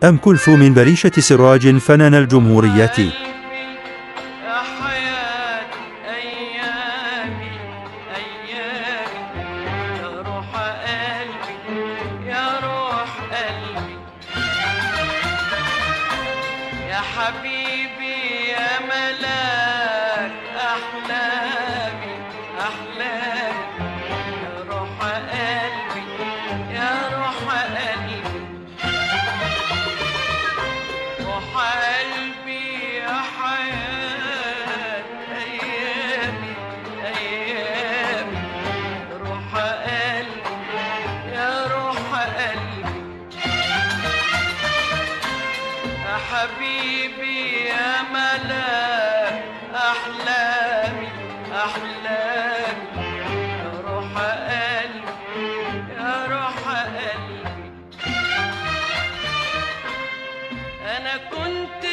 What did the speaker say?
أم كلثوم بريشة سراج فنان الجمهورية؟ يا حبيبي يا ملاك أحلامي أحلامي يا روح قلبي يا روح قلبي روح قلبي يا حياة أيامي أيامي روح قلبي يا روح قلبي يا حبيبي يا ملاك أحلامي أحلامي يا روح قلبي يا روح قلبي أنا كنت